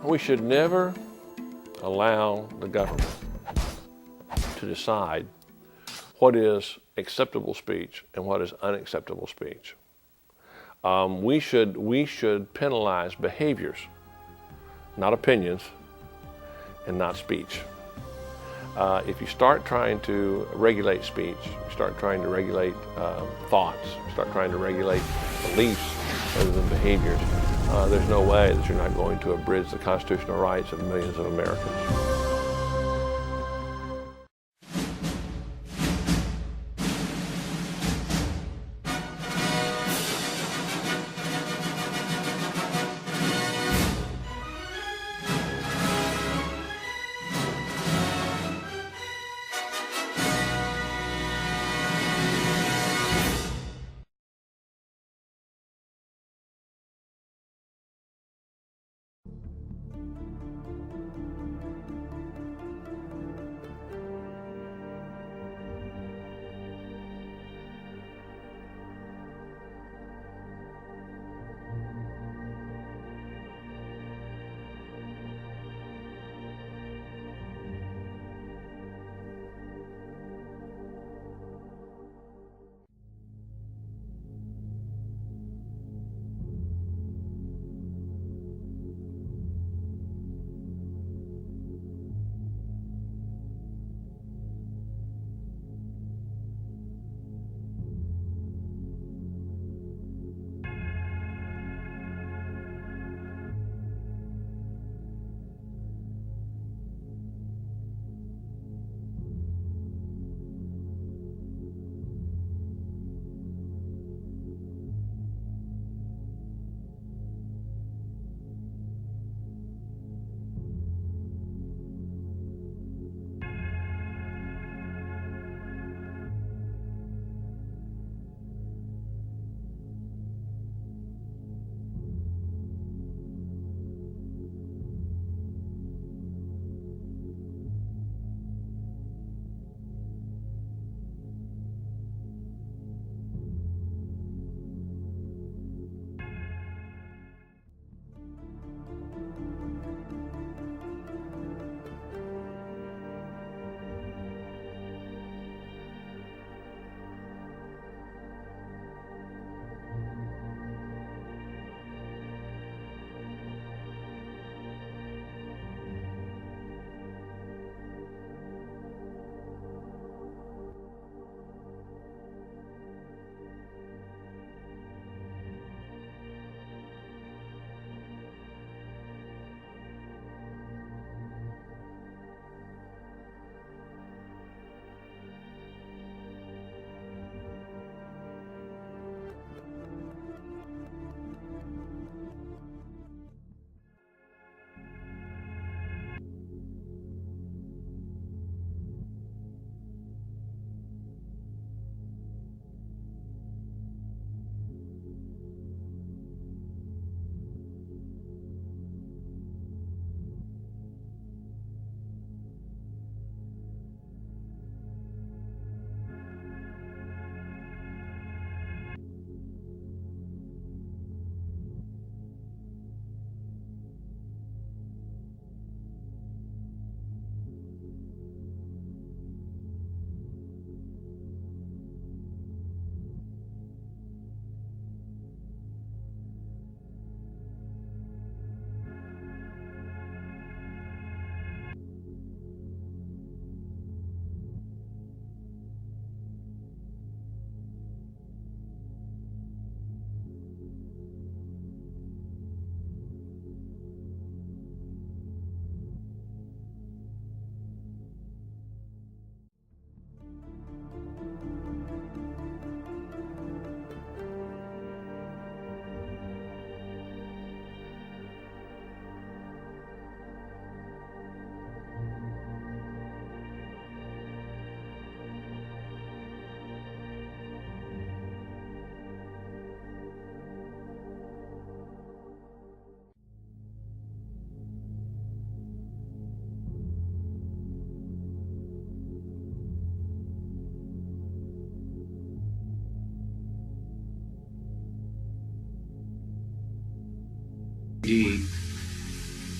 We should never allow the government to decide what is acceptable speech and what is unacceptable speech. We should penalize behaviors, not opinions, and not speech. If you start trying to regulate speech, you start trying to regulate thoughts, you start trying to regulate beliefs rather than behaviors, there's no way that you're not going to abridge the constitutional rights of millions of Americans.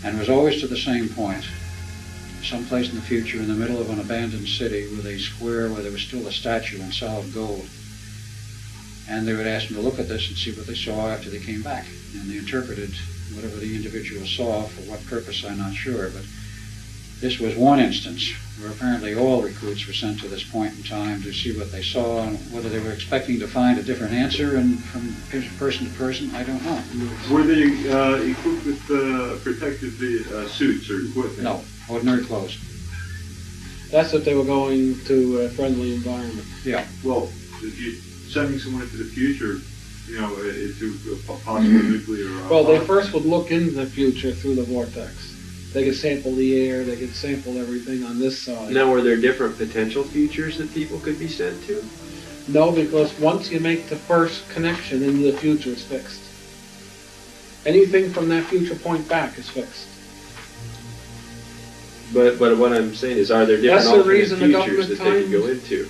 and was always to the same point, someplace in the future in the middle of an abandoned city with a square where there was still a statue in solid gold. And they would ask them to look at this and see what they saw after they came back. And they interpreted whatever the individual saw, for what purpose I'm not sure, but this was one instance where apparently all recruits were sent to this point in time to see what they saw, and whether they were expecting to find a different answer, and from person to person, I don't know. Were they equipped with protective suits or equipment? No, ordinary clothes. That's if they were going to a friendly environment. Yeah. Well, if you're sending someone into the future, you know, into a possible nuclear... Well, they first would look into the future through the vortex. They could sample the air, they could sample everything on this side. Now, were there different potential futures that people could be sent to? No, because once you make the first connection into the future, it's fixed. Anything from that future point back is fixed. But what I'm saying is, are there different alternate futures that they could go into?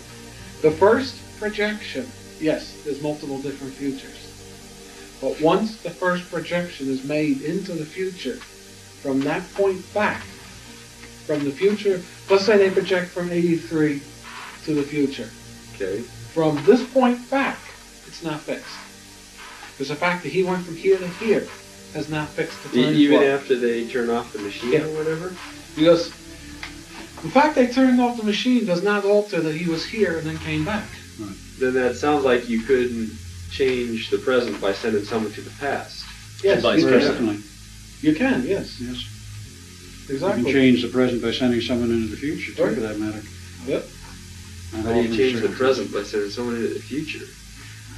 The first projection, yes, there's multiple different futures. But once the first projection is made into the future, from that point back, from the future, let's say they project from 83 to the future. Okay. From this point back, it's not fixed. Because the fact that he went from here to here has not fixed the time Even flow. after they turn off the machine or whatever? Because the fact they turned off the machine does not alter that he was here and then came back. Right. Then that sounds like you couldn't change the present by sending someone to the past. Yes, Vice you versa. Definitely. You can, yes. Yes. Exactly. You can change the present by sending someone into the future, too, Right. for that matter. Yep. And How do you alternate change the circumstances. present by sending someone into the future?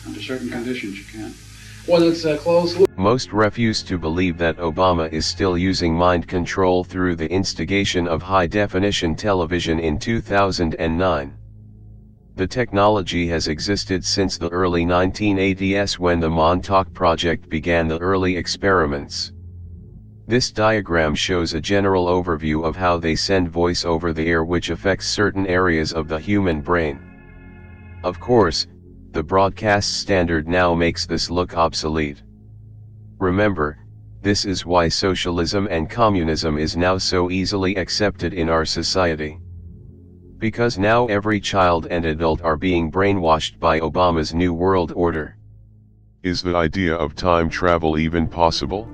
Under certain conditions, you can. When it's a closed loop. Most refuse to believe that Obama is still using mind control through the instigation of high-definition television in 2009. The technology has existed since the early 1980s when the Montauk Project began the early experiments. This diagram shows a general overview of how they send voice over the air, which affects certain areas of the human brain. Of course, the broadcast standard now makes this look obsolete. Remember, this is why socialism and communism is now so easily accepted in our society. Because now every child and adult are being brainwashed by Obama's New World Order. Is the idea of time travel even possible?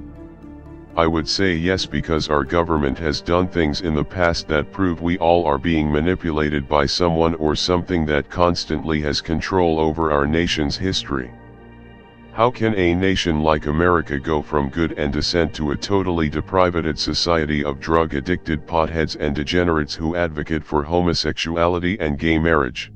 I would say yes, because our government has done things in the past that prove we all are being manipulated by someone or something that constantly has control over our nation's history. How can a nation like America go from good and descent to a totally depraved society of drug-addicted potheads and degenerates who advocate for homosexuality and gay marriage?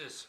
this?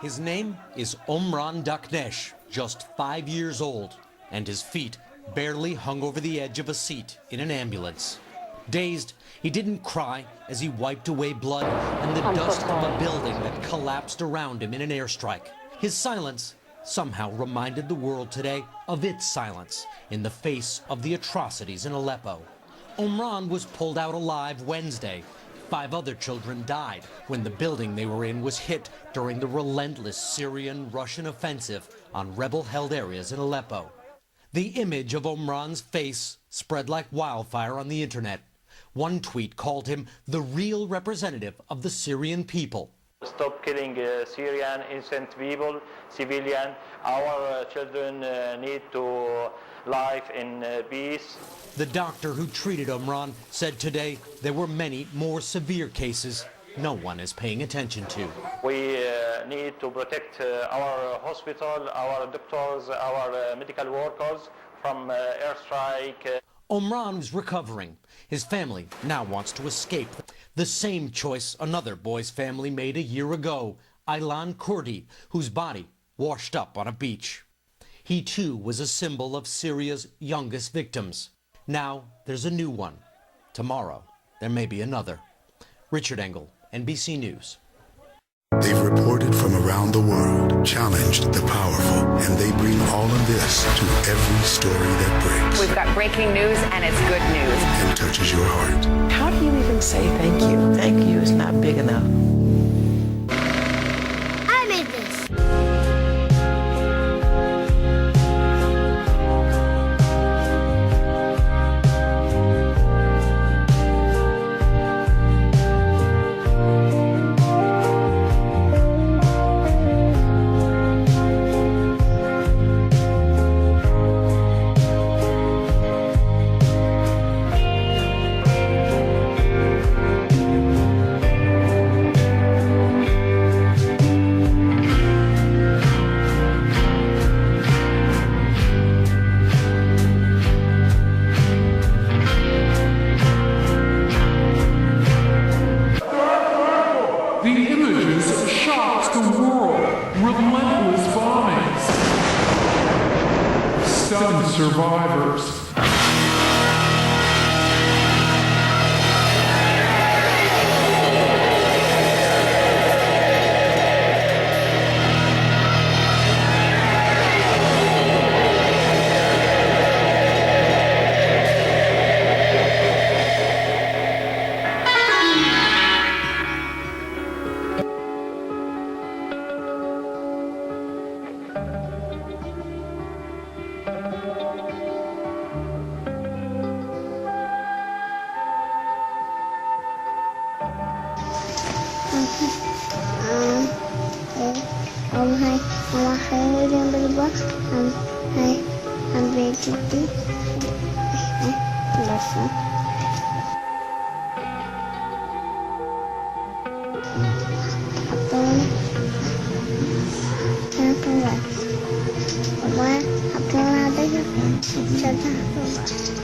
His name is Omran Daknesh, just 5 years old, and his feet barely hung over the edge of a seat in an ambulance. Dazed, he didn't cry as he wiped away blood and the dust of a building that collapsed around him in an airstrike. His silence somehow reminded the world today of its silence in the face of the atrocities in Aleppo. Omran was pulled out alive Wednesday. 5 other children died when the building they were in was hit during the relentless Syrian-Russian offensive on rebel-held areas in Aleppo. The image of Omran's face spread like wildfire on the internet. One tweet called him the real representative of the Syrian people. Stop killing Syrian innocent people, civilian. Our children need to live in peace. The doctor who treated Omran said today there were many more severe cases no one is paying attention to. We need to protect our hospital, our doctors, our medical workers from airstrike. Omran is recovering. His family now wants to escape. The same choice another boy's family made a year ago, Aylan Kurdi, whose body washed up on a beach. He too was a symbol of Syria's youngest victims. Now there's a new one. Tomorrow there may be another. Richard Engel, NBC News. They've reported from around the world, challenged the powerful, and they bring all of this to every story that breaks. We've got breaking news, and it's good news. And touches your heart. How do you even say thank you? Thank you is not big enough. I made this. 7 survivors. Ông hay mà hay yang berubah hay ambil cuti besar apa lagi apa lagi